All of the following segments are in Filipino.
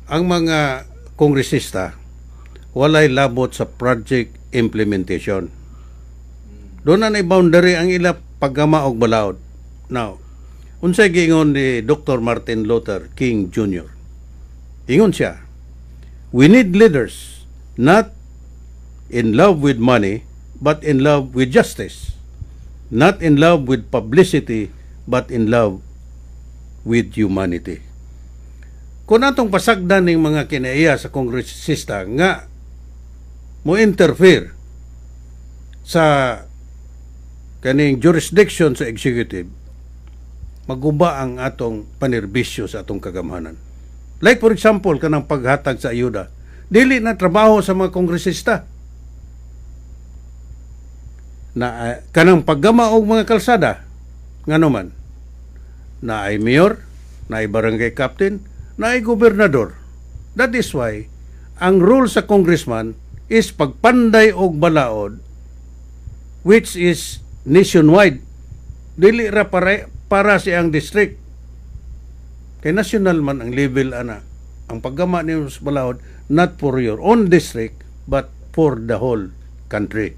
ang mga kongresista walay labot sa project implementation. Doon na boundary ang ila paggama og balaod. Now, unsay giingon ni Dr. Martin Luther King Jr. Ingon siya, we need leaders not in love with money but in love with justice. Not in love with publicity but in love with humanity. Kung atong pasagdan ng mga kinaiya sa kongresista nga mo interfere sa kaning jurisdiction sa executive, maguba ang atong panerbisyo sa atong kagamhanan. Like for example, kanang paghatag sa ayuda, dili na trabaho sa mga kongresista. Na kanang paggama og mga kalsada, ngano man, na ay mayor, na ay barangay captain, na ay gobernador. That is why ang role sa congressman is pagpanday og balaod, which is nationwide. Dili ra para siyang district. Kay national man ang level ana. Ang paggama niyo sa balaod, not for your own district, but for the whole country.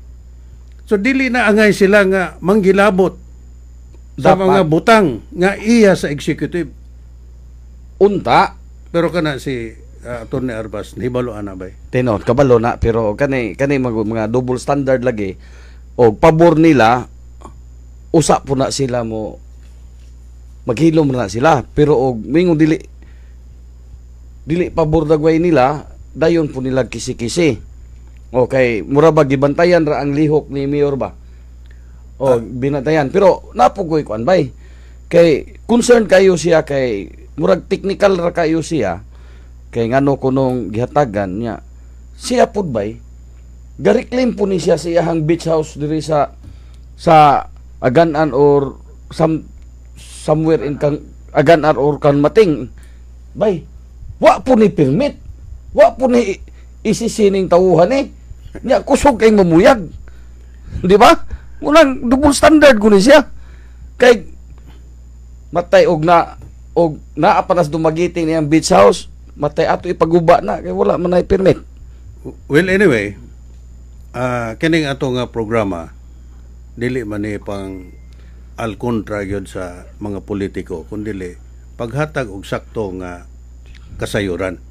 So dili na angay sila nga manggilabot sa mga butang nga iya sa executive. Unta. Pero kana si Atty. Arbas, hibalo ana bay. Tinod, kabalo na, pero kani mga double standard lagi. O pabor nila, usa po na sila mo, maghilom na sila. Pero og mingon dili pabor dagway nila, dayon po nila kisi-kisi. Okay, mura ba gibantayan ra ang lihok ni Mayor ba? O binatayan. Pero napugoy kuan bay. Kay concern kayo siya kay murag technical ra kayo siya. Kay ngano kunong gihatagan niya. Siya pud bay gari-claim po ni siya sa iyang beach house diri sa Aganan or somewhere in Aganan or Kanmating. Bay, wa po ni permit. Wa po ni isisining tawuhan Nya kusog kay mamuyag. Di ba? Unang double standard ko ni siya. Kay matay og naapanas dumagiting niyang beach house, matay ato ipaguba na kay wala man ay permit. Well, anyway, kining ato nga programa dili man ni pang alkontra gyud sa mga politiko, kundi paghatag og sakto nga kasayuran.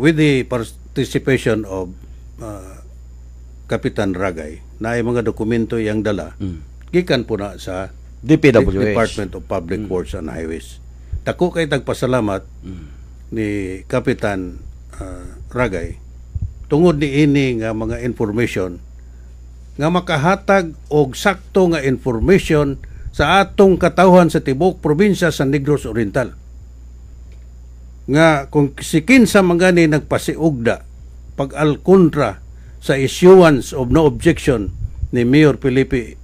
With the participation of Kapitan Ragay, na ay mga dokumento yang dala, gikan po na sa DPWH, Department of Public Works and Highways. Dako kay tagpasalamat ni Kapitan Ragay tungod ni ini nga mga information nga makahatag og sakto nga information sa atong katawhan sa tibuok probinsya sa Negros Oriental. Nga kung si kinsa man gani nagpasiugda pag-alkontra sa issuance of no objection ni Mayor Felipe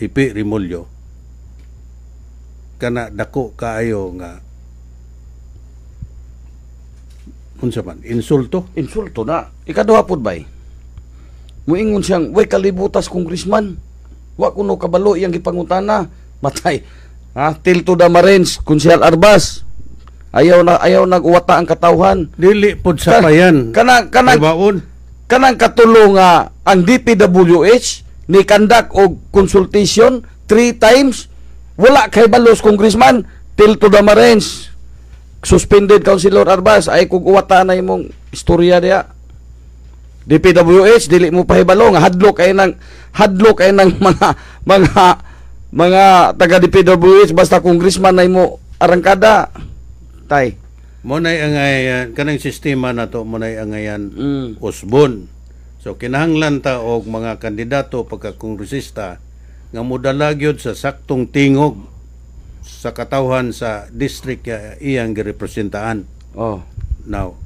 Ipi Rimulyo, kana dako kaayo nga unsa man insulto na ikaduha pud bay muingon siyang way kalibutas congressman wa kuno kabalo iyang gipangutana matay till to the Marines Konsyal Arbas ayaw nag-uwata ang katawhan dili pud sa payan kanang katulong nga ang DPWH ni kandak og consultation 3 times wala kay balos congressman till to the Marines suspended Councilor Arbas ay kung uwata na imong istorya diya. DPWH dili mo pahibalo nga hadlok ay nang mga taga DPWH basta congressman na imo arangkada tay mo nay angayan kanang sistema nato mo nay angayan usbon. So kinahanglan ta og mga kandidato pagka kongresista nga modala gyud sa saktong tingog sa katawhan sa district iyang girepresentaan. Now,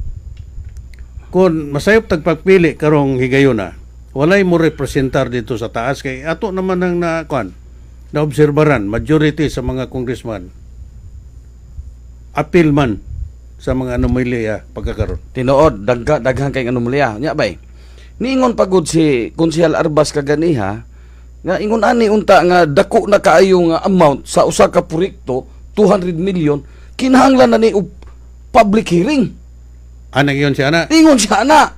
kung masayop tagpagpili karong higayuna, walay mo representar dito sa taas kay ato naman ang naobserbaran majority sa mga congressman appeal man sa mga anomalya pagkakaroon. Tinuod daghang kay anomalya. Nya bay. Niingon pagud si Konsyal Arbas kaganiha nga ingon ani unta nga dako na kaayo nga amount sa usa ka proyekto 200 million kinahanglan na ni public hearing. Anang yun siya na. Ingon siya na.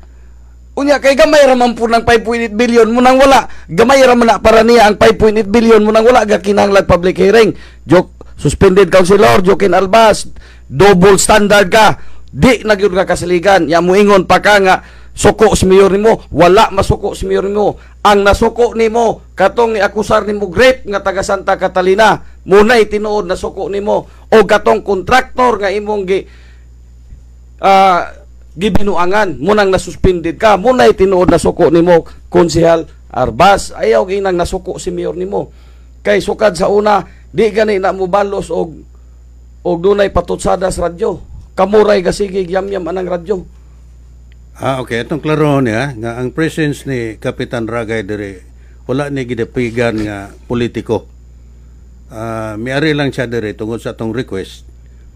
Unya kay gamay raman po ng 5.8 billion mo nang wala. Gamay raman na para niya ang 5.8 billion mo nang wala ga kinahanglan public hearing. Joke suspended councilor Joaquin Albas. Double standard ka. Di na gyud ka kasaligan. Ya mo ingon pa ka nga suko si mayor nimo, wala masuko si mayor nimo. Ang nasuko nimo katong niakusar nimo rape nga taga Santa Catalina. Munay tinuod na suko nimo o katong kontraktor nga imong gibinuangan munang nasuspended ka munay tinuod na suko nimo konsehal Arbas. Ayaw ginang nasuko si mayor nimo kay sukad sa una di gani na mo balos og dunay patutsada sa radyo, kamuray gasigig yam-yam anang radyo. Okay, itong klaro niya nga ang presence ni Kapitan Ragay dire wala ni gidapigan nga politiko. Miari lang siya dire tungod sa atong request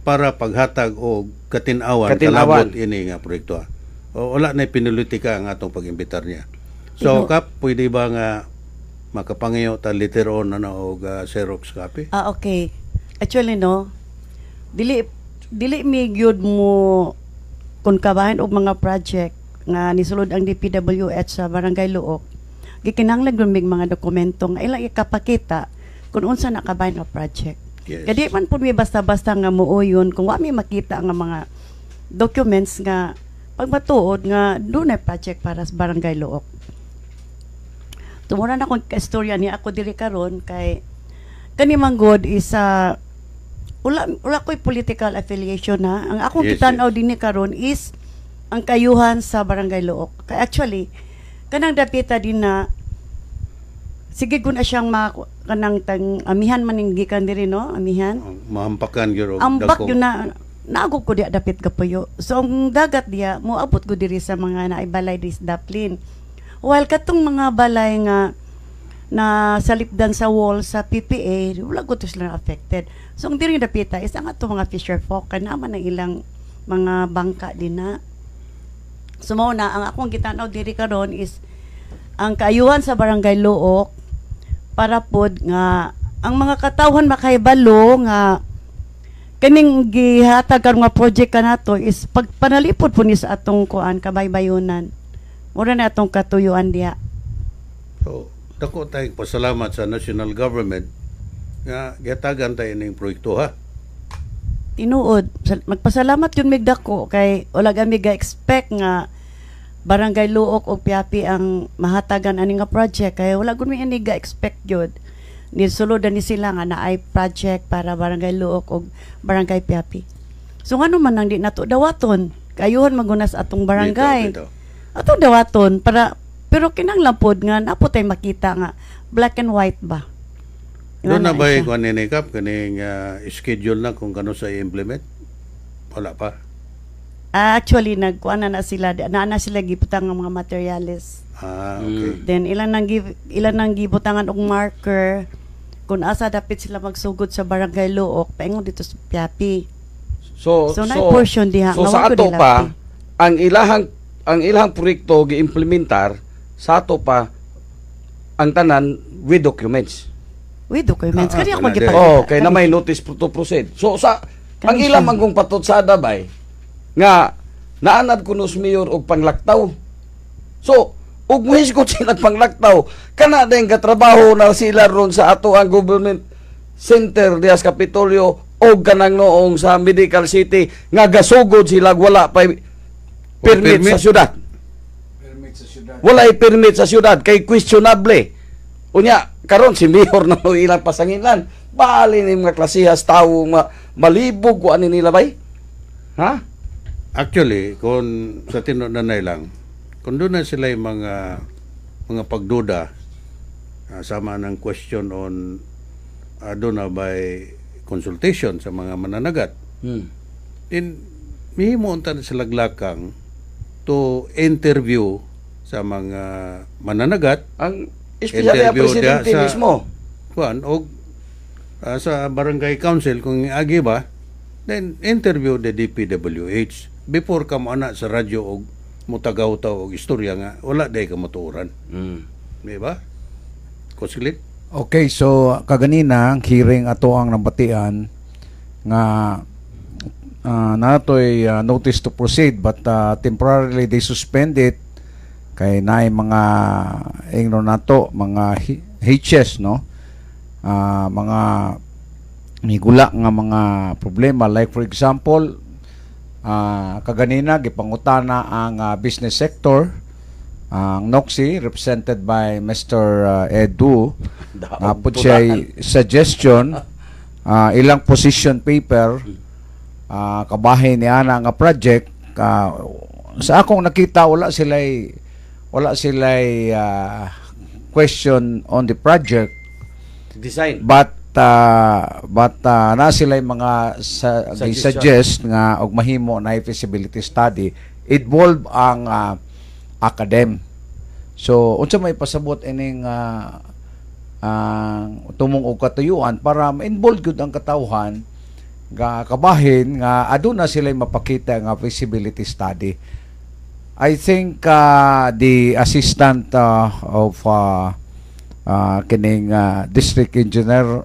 para paghatag o katinawan kalabot ini nga proyekto. O wala na pinulitika ang atong pag-imbitar niya. So, Kap, pwede ba nga makapangayo ta later on na og Xerox copy? Okay. Actually, no, dili mi gyud mo kung kabahin og mga project nga nisulod ang DPWH sa Barangay Luok. Gikinahanglan gyud mig mga dokumento nga ilang ikapakita kung unsa nakabahin nga project. Yes. Kadi man pud mi basta-basta nga muuyon kung wa mi makita nga mga documents nga pagmatuod nga dunay project para sa Barangay Luok. Tumura na akong istorya niya ako diri karon kay kani manggod is wala ko'y political affiliation ha. Ang akong kitanaw dinhi karon is ang kayuhan sa Barangay Luok. Kay actually kanang dapita din na sige kun na siyang kanang amihan maning gikan diri no, amihan. Mahampakan gyud og ambak yun na naagog ko diya dapit kapuyo. So ang dagat diya moabot ko diri sa mga naibalay dis Daplin. While katong mga balay nga na salipdan sa wall sa PPA, wala ko to sila affected. So ang diri dapita is ang ato mga fisher folk naman ang ilang mga bangka din na. So mao na ang akong gitanaw diri karon is ang kaayuhan sa Barangay Luok para pod nga ang mga katawhan makahibalo nga kaning gihatag karon nga project kanato is pagpanalipod po ni sa atong kuan kabaybayonan. Mura na atong katuyuan diha. So, dako tayong pasalamat sa national government nga gihatagan tayo ning proyekto ha. Tinuod, magpasalamat yun mig dako kay wala gami ga-expect nga Barangay Luok o Piapi ang mahatagan ani nga project kay wala gud mi ani ga-expect jud. Nisulod ni sila nga naay project para Barangay Luok o Barangay Piapi. So ngano man nang di nato dawaton, kayuhan magunas atong barangay. Dito. Atong dawaton para pero kinahanglan pod nga napo tay makita nga black and white ba. Doon na ba yung Kap kaning schedule na kung kano sa i-implement? Wala pa. Actually nagkuan na sila sila gibutang ng mga materials. Okay. Then ilan nang gibutangan og marker kung asa dapit sila magsugod sa Barangay Luok paingon dito sa Piapi. So na portion diha so sa ato pa ang ilahang proyekto gi-implementar sa ato pa ang tanan with documents. With documents. Kaya ako magipag. Kay na may notice to proceed. So ang ilang manggong patutsada bay nga naanad kuno si mayor og panglaktaw. So ug muhis ko sila panglaktaw kana dayang katrabaho na sila ron sa ato ang government center dias Kapitolyo og kanang noong sa Medical City nga gasugod sila wala pa permit sa syudad. Wala permit sa syudad kay questionable. Unya karon si mayor na ilang pasangilan. Bali ni mga klasihas tao malibog ko ani nila bay. Ha? Actually, kung sa tinunanay lang, kung doon na sila yung mga pagduda sama ng question on doon na by consultation sa mga mananagat. In mihimo unta sila glakang to interview sa mga mananagat ang especially ang presidente mismo kuan og sa barangay council kung agi ba then interview the DPWH before ka mo ana sa radyo og mutagaw-taw og istorya nga wala day ka matuoran. Di ba? Kuslit? Okay, so kaganina hearing ato ang nabatian nga natoy notice to proceed but temporarily they suspend it kay naay mga ingno nato mga hitches no, mga migula nga mga problema like for example kaganina gipangutana ang business sector ang NOCSI represented by Mr. Edu put siya suggestion ilang position paper kabahin niya na nga project sa akong nakita wala sila'y question on the project Design. but na sila'y mga suggest nga og mahimo na feasibility study involve ang academ. So unsa may pasabot ining tumong og katuyuan para ma-involve gud ang katawhan nga kabahin nga aduna sila mapakita nga feasibility study. I think the assistant of kining district engineer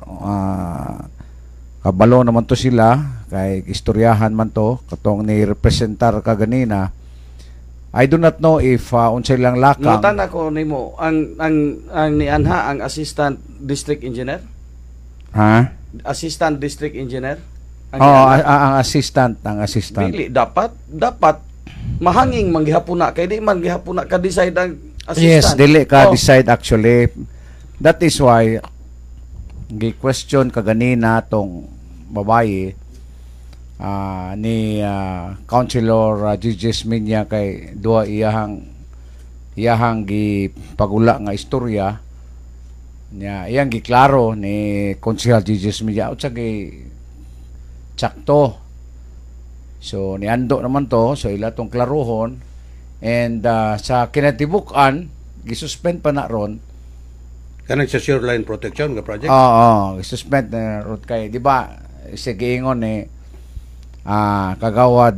kabalo naman to sila kay istoryahan man to katong ni representar kaganina. I do not know if unsay lang lakang. Ngutan ako nimo ang ni Anha ang assistant district engineer? Ha? Assistant district engineer? Ang assistant, Dili dapat mahanging manggihapuna kay di man gihapuna ka decide ang Yes, assistant. dili ka decide actually. That is why gi-question kaganina tong babaye ni Councilor Gigi Esminya kay duha iyahang gipagula nga istorya niya iyang giklaro ni Councilor Gigi Esminya utsa gi tsakto. So niando naman to so ila tong klarohon and sa kinatibukan gisuspend pa na ron Kanang sa shoreline protection nga project. gisuspend na ron kay di ba sige ingon ni kagawad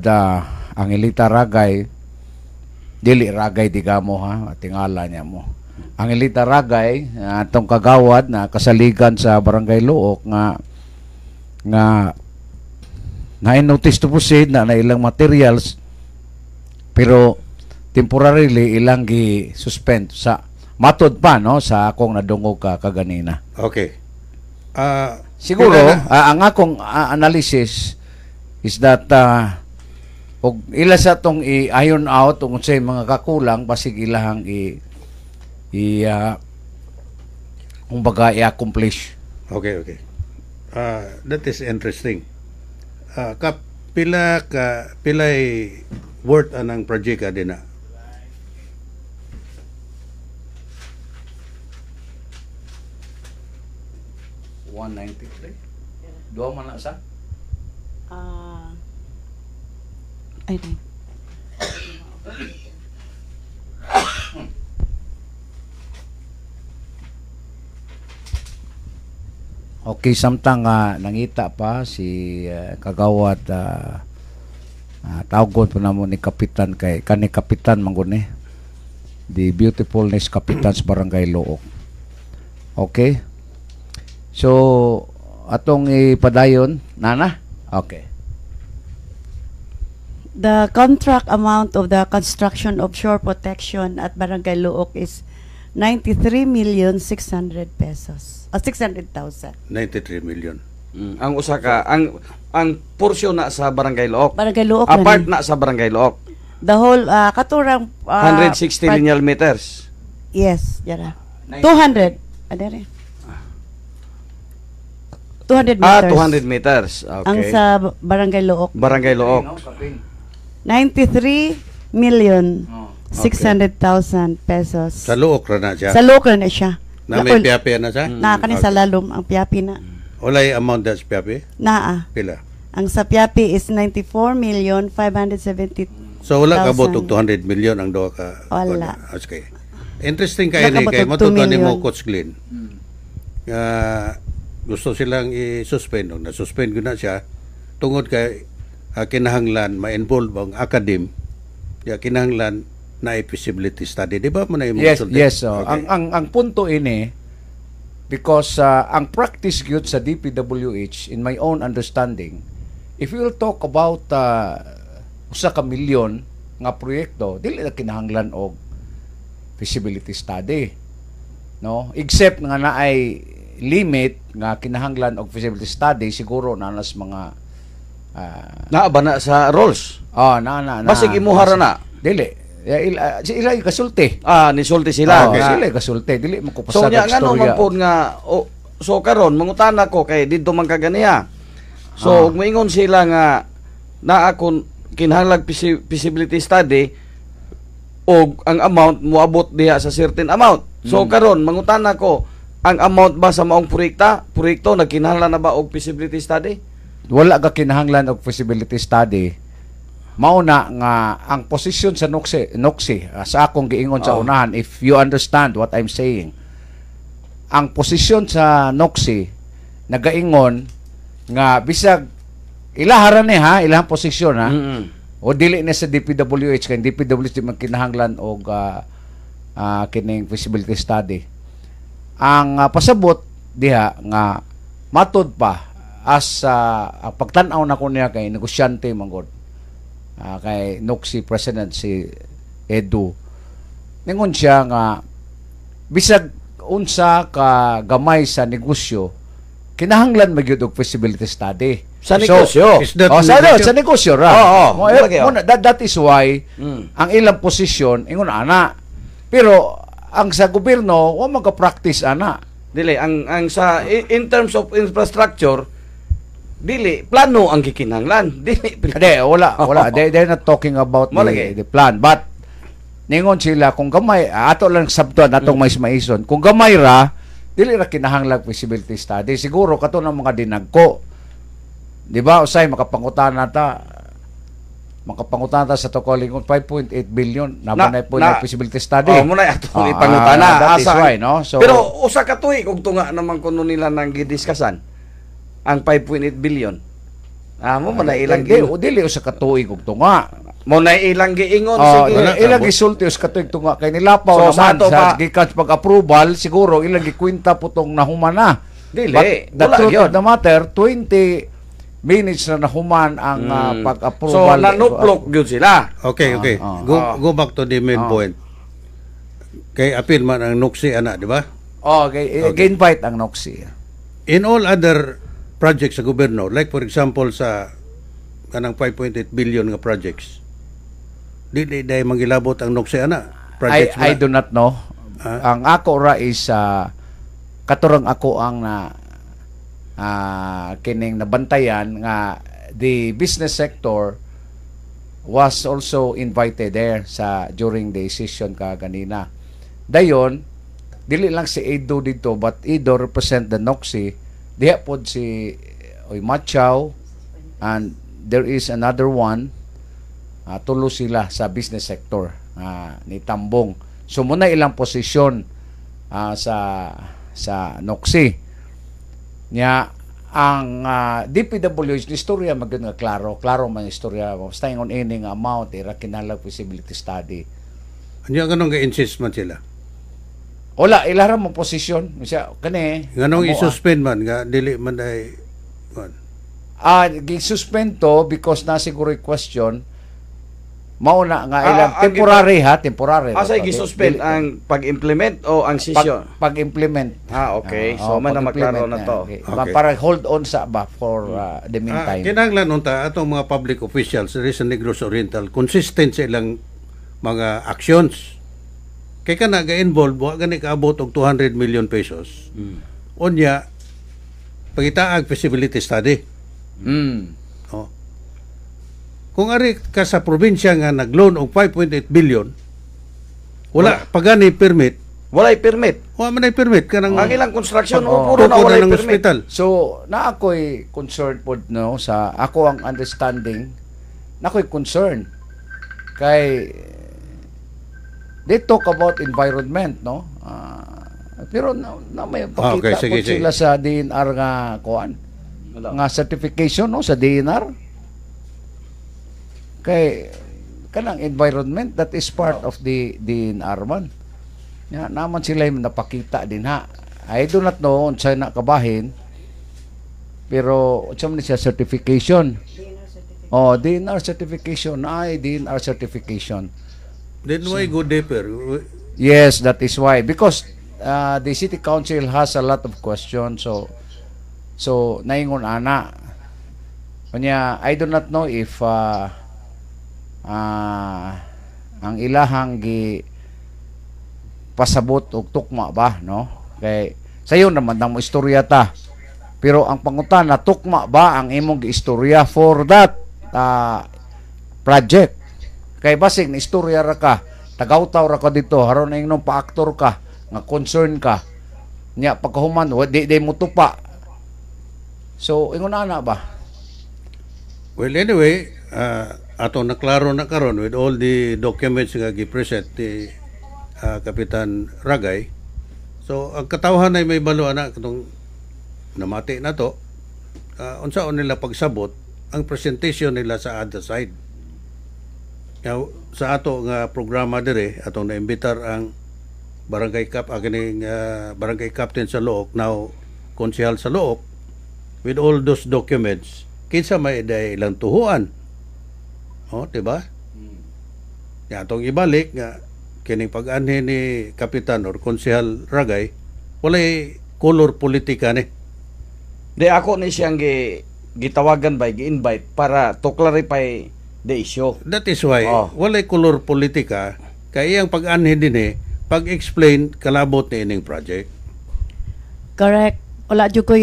ang Elita Ragay dili Ragay digamo ha tingala niya mo ang Elita Ragay atong kagawad na kasaligan sa Barangay Luok nga notice to proceed na ilang materials pero temporarily ilang gi-suspend sa matod pa no sa akong nadungog kaganina. Okay. Siguro ang akong analysis is that og ila sa tong i-iron out kung say mga kakulang basig ilahang kumbaga i-accomplish. Okay. That is interesting. Pilay worth anang project adina? $193. Duha man na sa? Ay, di. Okay, samtang nangita pa si kagawad tawgon po namo ni kapitan kay kani kapitan mangguni the beautifulness kapitans Barangay Luok. Okay, so atong ipadayon nana. Okay. The contract amount of the construction of shore protection at Barangay Luok is 93,600,000 pesos. 600,000. 93 million. Ang usa ka ang porsyon na sa Barangay Luok. Barangay Luok Apart na sa Barangay Luok. the whole katurang 160 lineal meters. Yes, yara. 200. Adere. 200 meters. 200 meters. Okay. Ang sa Barangay Luok. Barangay Luok. 93,600,000 pesos. Sa Luok ra na siya. Sa local na siya. Na may piapi na siya? Na kanin sa lalom ang piapi na. Walay amount das piapi? Naa. Pila? Ang sa piapi is 94,570,000. So wala ka botog 200 million ang duha ka. Wala. Okay. Interesting kay Wala ni ka kay botog 2 matutuan nimo million. Coach Glenn. Gusto silang i-suspend o na-suspend ko na siya tungod kay kinahanglan ma-involve ang academe kinahanglan na feasibility study, di ba? Yes. So, Okay. ang punto ini because ang practice gyud sa DPWH in my own understanding if we will talk about usa ka milyon nga proyekto, dili na kinahanglan og feasibility study, no, except nga naay limit nga kinahanglan og feasibility study, siguro na nas mga Naa ba na sa roles? na Basig imuhara na. dili sila kasulti. Nisulti sila. Okay, nga. sila kasulti, dili mo ko So pasagad nya ngano man storya. pod nga so karon mangutana ko kay didto man kaganiya. So moingon sila nga naa kon kinahanglan feasibility study og ang amount moabot diha sa certain amount. So karon mangutana ko ang amount ba sa maong proyekto nagkinahanglan na ba og feasibility study? Wala ka kinahanglan og feasibility study. Mauna nga ang posisyon sa NOCSI sa akong giingon sa unahan, if you understand what I'm saying, ang posisyon sa NOCSI nagaingon nga bisag ilaharan ni ilang posisyon o dili na sa DPWH kay DPWH di man kinahanglan og kining feasibility study. Ang pasabot diha nga matud pa as pagtan-aw na ko niya kay negosyante manggod kay NOCSI President si Edu, ningon siya nga bisag unsa ka gamay sa negosyo kinahanglan magyud og feasibility study Sa negosyo. Is that sa negosyo ra. Oo, lagi, That is why ang ilang posisyon ingon ana. Pero ang sa gobyerno wa magka-practice ana. Dili ang sa in terms of infrastructure dili plano ang gikinahanglan. Dili Wala. They're not talking about the plan. But ningon sila kung gamay ato lang sabtuan atong mais-maison. Kung gamay ra dili ra kinahanglan feasibility study. Siguro kato ng mga dinagko. Di ba usay makapangutan ta sa Tokolingon 5.8 billion na po na feasibility study. Mo na atong ipangutana that is why, no? So, pero usa ka tuig kung tunga naman kuno nila nang gidiskasan ang 5.8 billion. Mo man ilang dili usa ka tuig og tunga. mo na ilang giingon sige. Ilang gisulti usa ka tuig tunga kay nilapaw So, naman sa ato sa pa- gikan pag-approval siguro ilang gikwenta putong nahuman na. Dili, But the wala truth yun. of the matter, 20 minutes na nahuman ang So pag-approval. nanuplok gyud sila. Okay. Go back to the main point. Kay apil man ang NOCSI ana, di ba? Okay, invite ang NOCSI. In all other projects sa gobyerno, like for example sa kanang 5.8 billion nga projects, di mangilabot ang NOCSI ana. Projects I do not know. Ang ako ra is katurang ako ang kining nabantayan nga the business sector was also invited there during the session kanina. Dayon dili lang si Edo dito but Edo represent the NOCSI. Diha pod si Machaw and there is another one tulo sila sa business sector ni Tambong. So muna ilang posisyon sa NOCSI. Nya ang DPWH ni istorya magud nga klaro man istorya basta ingon ini nga amount ira kinahanglan feasibility study. Anya ganong ga-insist man sila. Wala ilara mo posisyon siya kani Ganong i-suspend man nga dili man ay gi-suspend to because na siguro question mauna nga ilang temporary Asa gisuspend ang pag-implement o ang session? pag-implement. Okay. So man na maklaro na to. Okay. Para hold on sa for the meantime. Kinahanglan unta atong mga public officials sa Negros Oriental consistent sa ilang mga actions. Kay kana ga-involve wa gani kaabot og 200 million pesos. Unya pagitaag feasibility study. Oh. Kung ari ka sa probinsya nga nag-loan og 5.8 billion, wala pagani permit, Walay permit. wa man ay permit kanang Ang ilang construction tuko puro na walay ng permit. hospital. So, na ako'y concerned po, no, sa ako ang understanding, na ako'y concerned. Kay, they talk about environment, no? Pero na may pakita sige, po sila sa DNR nga kuan. Nga certification, no, sa DNR. Kay, kanang environment, that is part of the DNR man. Naman sila yung napakita din ha. I do not know unsa na kabahin Pero unsa man siya certification? Oh, DNR certification. Ay, DNR certification. Then why go deeper? Yes, that is why. Because the city council has a lot of questions. So naingon ana. Kanya, I do not know if ang ilahang gi pasabot og tukma ba, no? Kay sayo naman ang istorya ta. Pero ang pangutana, tukma ba ang imong giistorya for that project? Kay basig na istorya ra ka, tagaw-taw ra ka dito, haron na ingnon pa-actor ka, nga concern ka. Nya pagkahuman, di mo tupa. So, ingon ana ba? Well, anyway, ato naklaro na karon with all the documents nga gi-present ni Kapitan Ragay. So, ang katawhan ay may balo ana katong namati na to. Unsaon nila pagsabot ang presentation nila sa other side. Now, sa ato nga programa dire atong naimbitar ang barangay barangay captain sa Look, now konsehal sa Look, with all those documents, kinsa may ilang tuhuan. Diba? Ya, atong ibalik nga kining pag-anhin ni Kapitan or Konsehal Ragay, walay color politika ni. Di ako ni siyang gitawagan ba, gi-invite para to clarify the issue. That is why walay color politika kay iyang pag-anhin din pag-explain kalabot ni ining project. Correct. Wala jud ko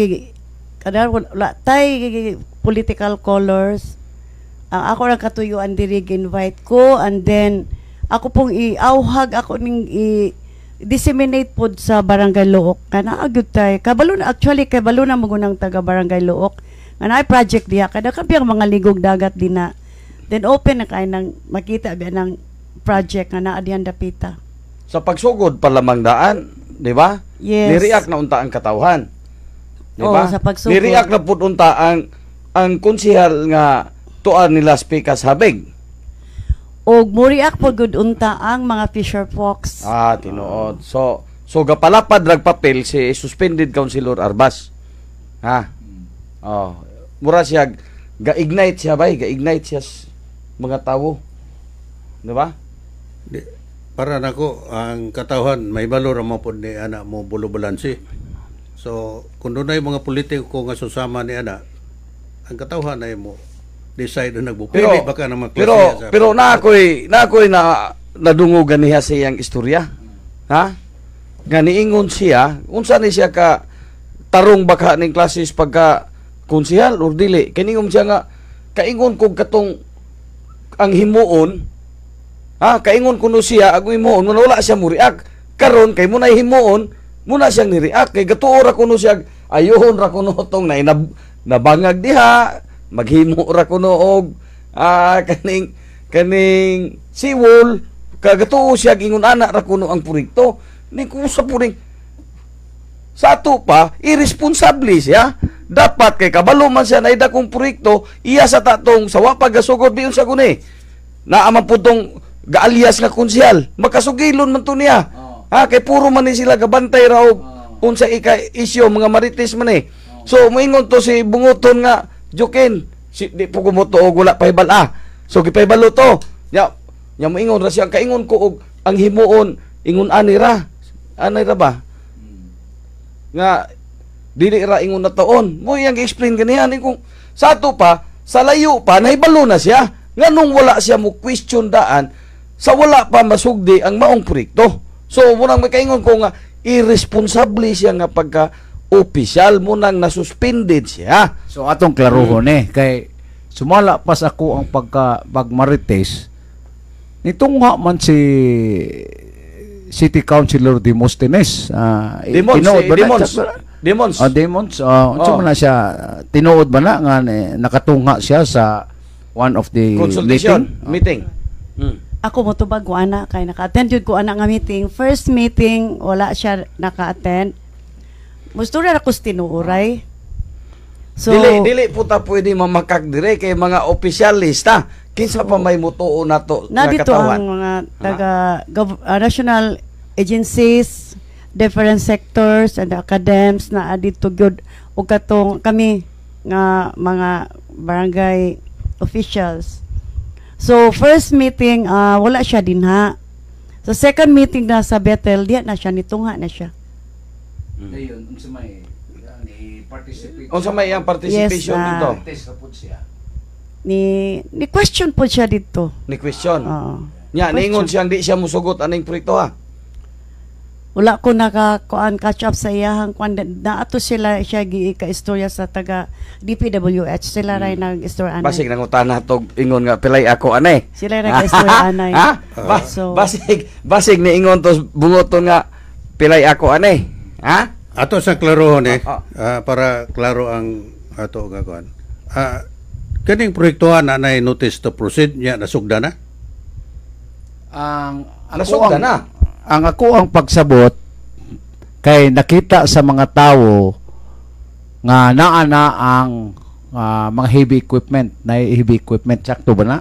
wala tay political colors. Ako ra katuyuan diri invite ko, and then ako pong iauhag ako ning disseminate pod sa Barangay Look. Kana agyud tay kabalo na, actually kabalo na magunang taga Barangay Look. Nga na project diha kada kabiyang mga ligog dagat din na. Then open na kay nang makita biya ng project nga naa diyan dapita. Sa pagsugod pa lamang daan, di ba? Yes. Nireact na unta ang katawhan. Di ba? Sa pagsugod. Nireact na pud unta ang konsehal nga tuan nila speakers habig. Og muriak po gud unta ang mga fisher folks. Tinuod. So gapalapad rag papel si suspended councilor Arbas. Ha? Mura siya ga-ignite siya mga tawo. Di ba? Para nako ang katawhan may balor mo pod ni ana mo bulo-bulansi. So kung dunay mga politiko nga susama ni ana, ang katawhan ay mo decide na nagbupili baka na magklase. Pero na ako'y nadungugan niya sa iyang istorya. Ha? Nga niingon siya, unsa ni siya ka tarong baka ning klases pagka konsehal or dili. Kaningon siya nga kaingon kog katong ang himuon. Kaingon kuno siya ang himuon, wala siya muriak. Karon kay mo na himuon, muna siyang nireact kay gatuo ra kuno siya, ayohon ra kuno tong nabangag diha, maghimo ra kuno og kaning seawall, kagatuo siya ingon ana ra kuno ang proyekto. Ning kusa puring sa ato pa irresponsable siya. Dapat kay kabalo man siya na idakong proyekto, iya sa tatong sawa pagasugod biyon sa guni. Naaman pud tong gaalias nga konsehal, makasugilon man to niya. Kay puro man ni sila gabantay ra og unsa ika-issue mga marites man eh. So moingon to si Bunguton nga Joken, di po gumoto og wala pahibal So gipahibalo to. Nya moingon ra siya kaingon ko og ang himuon ingon ani ra ba? Nga dili ra ingon na taon. Mo yang gi-explain ganihan kung sa ato pa sa layo pa nahibalo na siya. Nganong wala siya mo question daan sa wala pa masugdi ang maong proyekto. So munang makaingon ko nga irresponsable siya nga pagka opisyal munang nasuspended siya. So atong klarohon kay sumala pas ako ang pagmarites nitungha man si City Councilor Demosthenes. Demons. Demons. Unsa man na siya tinuod ba na nga nakatungha siya sa one of the meeting. Ako mo tubag ko ana kay naka-attend jud ko ana nga meeting. First meeting wala siya naka-attend. Mustura ra ko tinuoray. So dili puta pwede mamakak dire kay mga opisyalista. Kinsa pa may mutuo nato na dito katawan? Ang mga taga national agencies, different sectors and academs na adito gyud og katong kami nga mga barangay officials. So first meeting wala siya dinha. Sa second meeting na sa Bethel, diya na siya, nitungha na siya. Ayun, unsa may participate. Unsa may ang participation Yes, dito? Test na po siya. Ni question po siya dito. Ni question. Oo. Nya ningon Question. siyang di siya musugot aning proyekto ha. Wala ko catch up sa iyahang kwan na ato sila siya giika-istorya sa taga DPWH sila ray nag-istorya anay. Basig nangutan natog ingon nga pilay ako anay. Sila ray nag-istorya anay. Ha? So- Basig ni ingon to bungoton nga pilay ako anay. Ha? Ato sa klarohon Ah, para klaro ang ato nga kuan. Kaning proyektuhan na nay notice to proceed nya nasugda na. Ang Nasugda na. Ang ako ang pagsabot kay nakita sa mga tao nga naa na ang mga heavy equipment sakto ba na?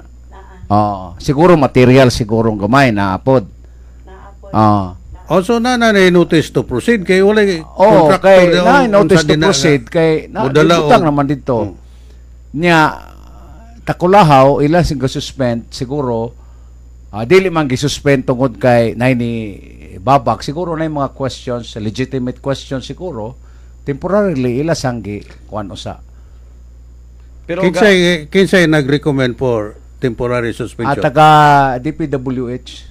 Siguro material siguro gamay na apod. Also na notice to proceed kay wala Kay na notice unsa to din proceed kay na mudala utang og- naman dito. Nya takulahaw ila sing suspend siguro dili man gisuspend tungod kay nay ni babak siguro na mga questions, legitimate questions siguro temporarily ila sanggi kuan usa. Pero kinsay nag-recommend for temporary suspension. Taga DPWH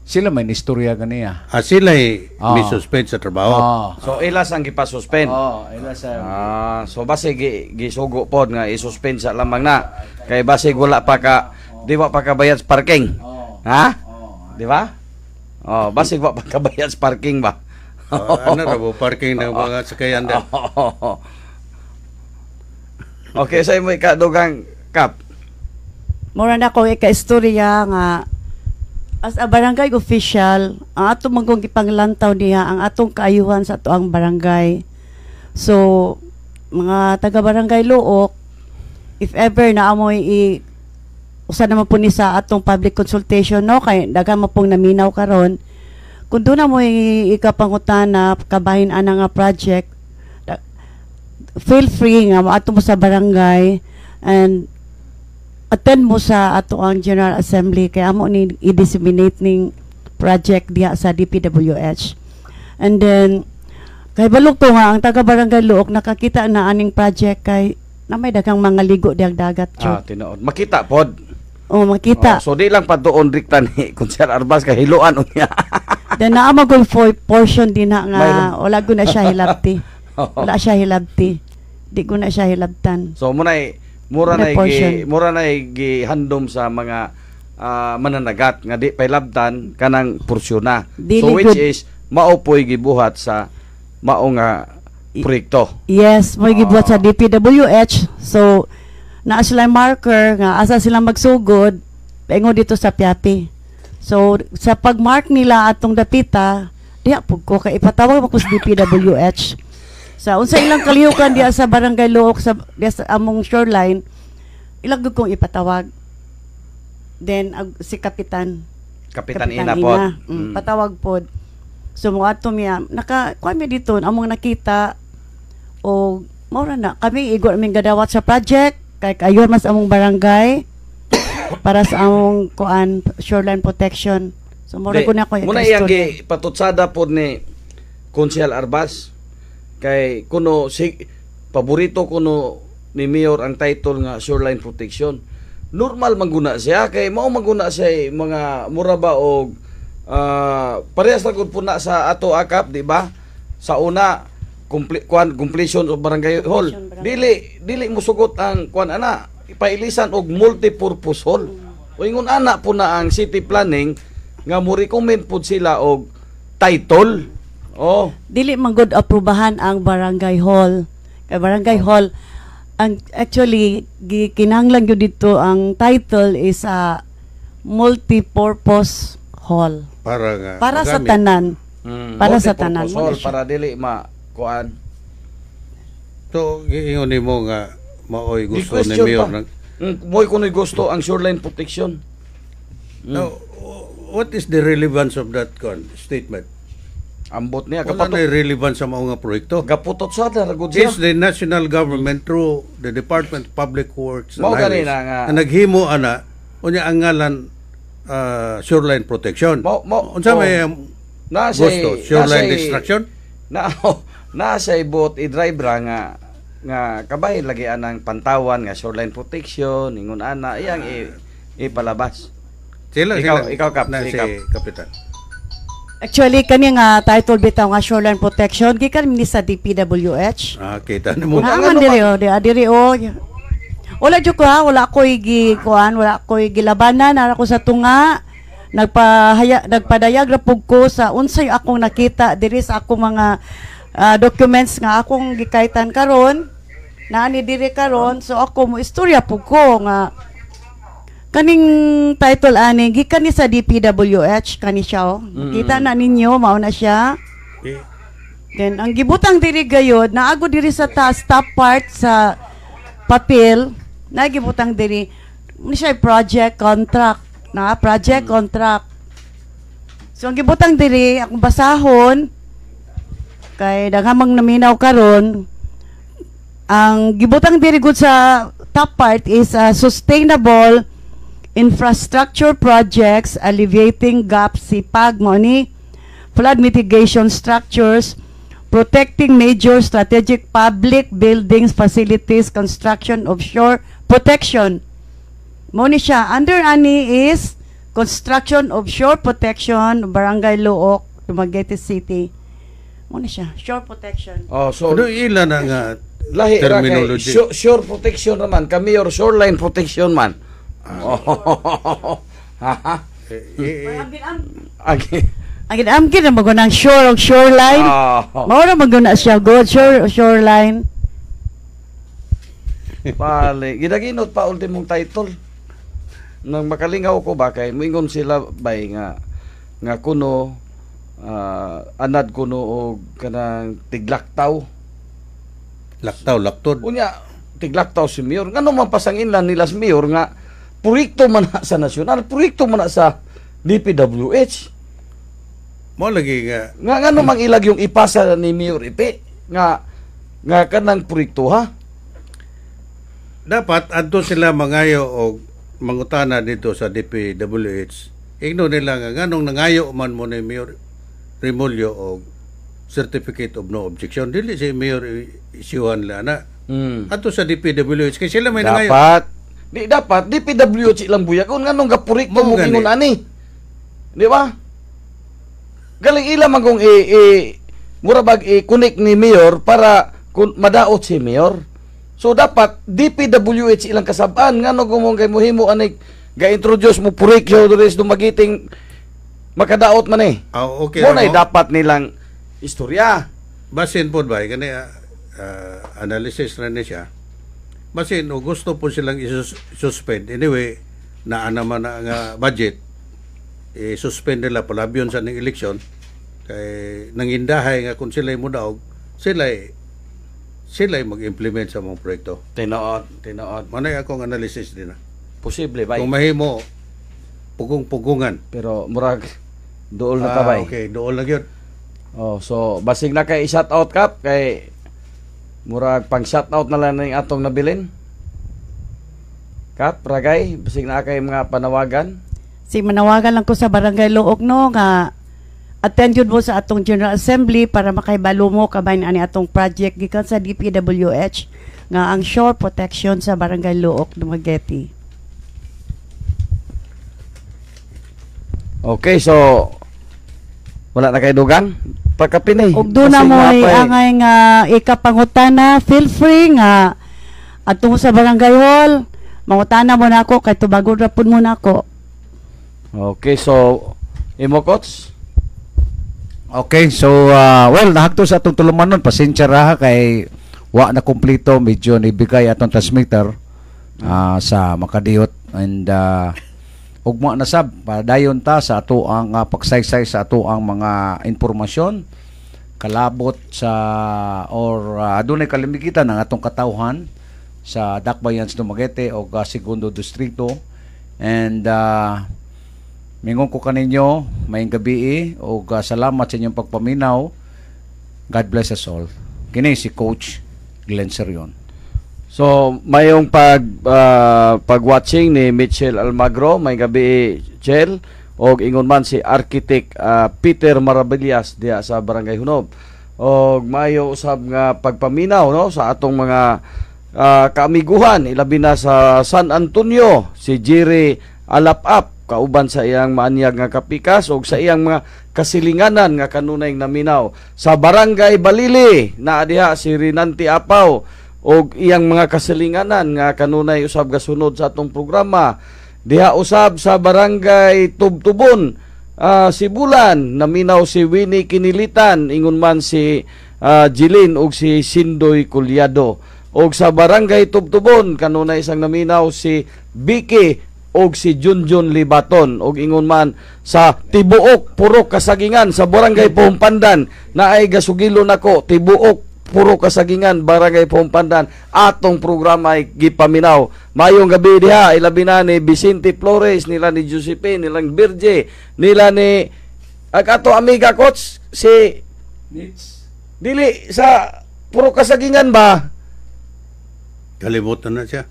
sila may istorya ganiya. Sila'y mi-suspend sa trabaho. so ilas ang gipasuspend. Ila sa So basig gisugo pod nga isuspend sa lamang na. Kay basig wala pa ka di ba pa kabayad sa parking? Ha? Di ba? Basig wa pa kabayad sa parking ba? Ano rabo parking ng mga sakayan din. Okay, sa imo ikadugang kap. Mura na ko ika-istorya nga as a barangay official, ang atong magong gipanglantaw niya ang atong kaayuhan sa atoang barangay. So, mga taga-barangay Luok, if ever na amoy usa naman po ni sa atong public consultation, no, kay daga mo pong naminaw karon, kung doon na mo ikapangutana, kabahin ana nga project, feel free nga maato mo sa barangay and attend mo sa ato ang General Assembly kaya amo ni i-disseminate ning project diha sa DPWH. And then kay balok to nga ang taga Barangay Luok nakakita na aning project kay na may daghang mga ligo diag dagat jud. Tinuod. Makita pod. Makita. So di lang pa doon riktan ni Kunser Arbas kay hiluan unya. Then naa magol for portion din na nga Mayroon. wala ko na siya hilabti. Wala siya hilabti. Di ko na siya hilabtan. So mura May portion. na gihandom sa mga mananagat nga di pailabtan kanang porsyon na. Dili So which good. is maopoy gibuhat sa mao nga proyekto. Yes, may gibuhat sa DPWH. So, naa sila marker nga asa sila magsugod, paingon dito sa Piapi. So, sa pagmark nila atong dapita, diya pug ko kay ipatawag mo ko sa DPWH. Sa unsa ilang kalihukan diya sa Barangay Luok sa diya sa among shoreline, ilang gud kong ipatawag. Then si Kapitan Kapitan Ina pod. patawag pod. So mo ato miya kuan mi dito among nakita o maura na kami igor aming gadawat sa project kay kayo mas among barangay para sa among kuan shoreline protection. So maura ko na ko muna iyang gipatutsada pod ni Konsyal Arbas kay kuno paborito kuno ni Mayor ang title nga shoreline protection. Normal mangguna siya kay mao mangguna siya mga mura ba og parehas ra gud puna sa ato akap, di ba? Sa una completion of barangay hall. Dili musugot ang kuan ana ipailisan og multi-purpose hall. O ingon ana po na ang city planning nga mo recommend pud sila og title. Dili man gud aprubahan ang barangay hall. Kay barangay hall ang actually kinahanglan gyud dito ang title is a multi-purpose hall. Para sa tanan. Para sa tanan. Hall, para dili kuan. So giingon nimo nga maoy gusto ni Question Mayor pa. Moy kunoy gusto ang shoreline protection. Now, what is the relevance of that statement? Ambot niya Wala kapatok. na relevance sa mga proyekto. Gaputot sa ragod siya. Is the national government through the Department of Public Works and Mao Highways ganina nga. na naghimo ana unya ang ngalan shoreline protection. Unsa may gusto? Shoreline destruction? Na sa ibot i-driver nga kabay lagi anang pantawan nga shoreline protection ingon ana iyang ipalabas. Sila Ikaw, Kap, na si si Kap. Kapitan. Actually, kani nga title bitaw nga shoreline protection, gikan ni sa DPWH. Kita mo. Naaman diri o, diri o. Wala jud ko ha, wala ko wala ko gilabanan ara ko sa tunga. Nagpadayag ra pug ko sa unsay akong nakita diri sa akong mga documents nga akong gikaitan karon. Naani diri karon, so ako mo istorya pug ko nga kaning title ani gikan ni sa DPWH kani siya oh. Kita na ninyo mao na siya. Then ang gibutang diri gayod naago diri sa taas top part sa papel nagibutang diri ni siya project contract na project contract. So ang gibutang diri akong basahon kay daghamang naminaw karon ang gibutang diri gud sa top part is sustainable infrastructure projects alleviating gaps sipag mo ni flood mitigation structures protecting major strategic public buildings facilities construction of shore protection mo ni siya under ani is construction of shore protection Barangay Luok Dumaguete City mo ni siya shore protection. So Ano ilan ang lahi ra kay terminology? shore protection naman kami or shoreline protection man. Ang gina magunang shore o shoreline. Mao ra maguna siya good shoreline. Pale, gidaginot pa ultimong title. Nang makalingaw ko ba kay moingon sila bay nga kuno anad kuno og kanang tiglaktaw. Laktod. Unya tiglaktaw si mayor. Ngano man pasanginlan nila si mayor nga proyekto man na sa nasyonal, proyekto man na sa DPWH. Mo lagi nga Ngano mang ilag yung ipasa ni Mayor Ipe nga kanang proyekto ha. dapat adto sila mangayo og mangutana dito sa DPWH. Igno nila nga nganong nangayo man mo ni Mayor Remulyo og certificate of no objection dili si Mayor isyuhan la na. Adto sa DPWH kay sila may nangayo. Dapat DPWH ilang buyak kung nganong gaproyekto mo Gani. ingon ani. Di ba? Galing ila man kung murabag i-connect ni Mayor para kung madaot si Mayor. So dapat DPWH ilang kasab-an ngano kung kay mohimo anig ga-introduce mo proyekto diri sa Dumagueting makadaot man eh. Okay. Mo na dapat nilang istorya. Basin po ba kani analysis na ni siya. Basin o gusto po silang i-suspend. Anyway, naa naman na nga budget. I-suspend nila palabyon sa ng eleksyon. Kay nangindahay nga kung sila'y mudaog, sila'y mag-implement sa mga proyekto. Tinood. Manay akong analysis din na. Posible ba? Kung mahimo, pugong-pugungan. Pero murag dool na tabay. Okay, dool lang yun. So basig na kay shout out kap kay murag pang shout out na lang ning atong nabilin. Kap ragay basig na kay mga panawagan. Si manawagan lang ko sa Barangay Luok no nga attend yun mo sa atong General Assembly para makaibalo mo kabay ani atong project gikan sa DPWH nga ang shore protection sa Barangay Luok Dumaguete. Okay, so wala na kay dugang pagkapin eh. Ug doon na mo angay nga ikapangutana, feel free nga atong sa Barangay Hall, mangutana mo na ako kay tubagod ra pud mo na ako. Okay, so imo coach. Okay, so well, nahagto sa atong tulumanon, pasensya ra kay wa na kumpleto, medyo nibigay atong transmitter sa Makadiot and ugma na sab padayon ta sa ato ang pagsaysay sa ato ang mga impormasyon kalabot sa or adunay kalimikitan ng atong katawhan sa Dakbayan sa Dumaguete o Segundo Distrito and Mingon ko kaninyo, mayong gabi o salamat sa inyong pagpaminaw. God bless us all. Kini si Coach Glenn Serion. So, mayong pag-watching ni Mitchell Almagro, may gabi, Chel, o ingon man si Architect Peter Maravillas diya sa Barangay Hunob. O mayo usab nga pagpaminaw no sa atong mga kaamiguhan, ilabi na sa San Antonio, si Jerry Alapap, kauban sa iyang maanyag nga kapikas o sa iyang mga kasilinganan nga kanunay naminaw. Sa Barangay Balili, na diha si Rinanti Apaw, o iyang mga kasilinganan nga kanunay usab gasunod sa atong programa. Diha usab sa Barangay Tubtubon, Sibulan, naminaw si Winnie Kinilitan, ingon man si Jilin og si Sindoy Culyado. Og sa Barangay Tubtubon, kanunay isang naminaw si Vicky og si Junjun Libaton. Og ingon man sa Tibuok, Purok Kasagingan, sa Barangay Pumpandan, na ay gasugilo nako, Tibuok, Puro Kasagingan, Barangay Pumpandan, atong programa ay gipaminaw. Mayong gabi diha, ilabi na ni Vicente Flores, nila ni Josephine, nilang Birje, nila ni ato amiga coach, si Dili, sa Puro Kasagingan ba? Kalimutan na siya.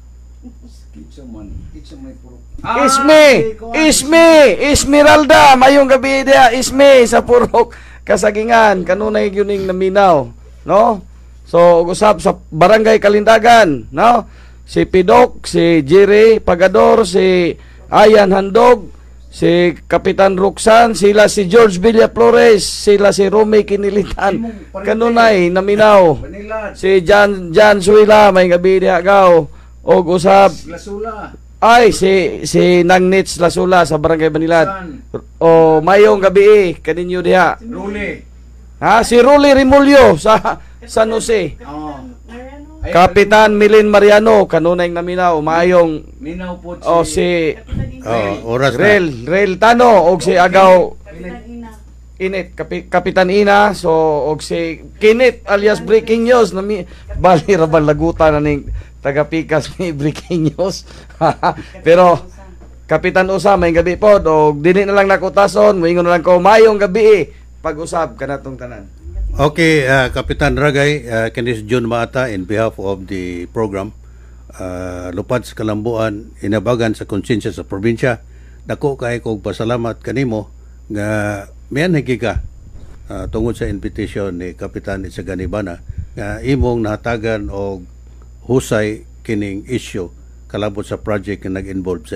Esmeralda, mayong gabi diha, Isme, sa Puro Kasagingan, kanunay yun yung naminaw. No? So, usap sa Barangay Kalindagan, no? Si Pidok, si Jerry Pagador, si Ayan Handog, si Kapitan Roxanne, sila si George Villaflores, sila si Romy Kinilitan, kanunay, naminaw. Si Jan Suila, may gabi diha agaw. Og usap, ay, si Nang Nits Lasula sa Barangay Banilan. O, mayong gabi, kaninyo diha. Si Rolly Rimulyo sa San Jose. Kapitan Milin Mariano, kanunay naminaw, maayong si Oras na. Rel Tano, og si Agaw Init, Kapitan Ina, so og si Kinit alias Breaking News, bali ra ba lagutan na ning taga-pikas ni Breaking News. Pero Kapitan Usa, may gabi po, og dili na lang nakutason, moingon na lang ko, mayong gabi pag-usab kanatong tanan. Okay, Kapitan Ragay, kinis John Maata in behalf of the program. Lupad sa kalambuan, inabagan sa konsensya sa probinsya. Dako kay kog pasalamat kanimo nga miyan higi ka tungod sa invitation ni Kapitan Itsaganibana nga imong nahatagan og husay kining issue kalabot sa project nga nag-involve sa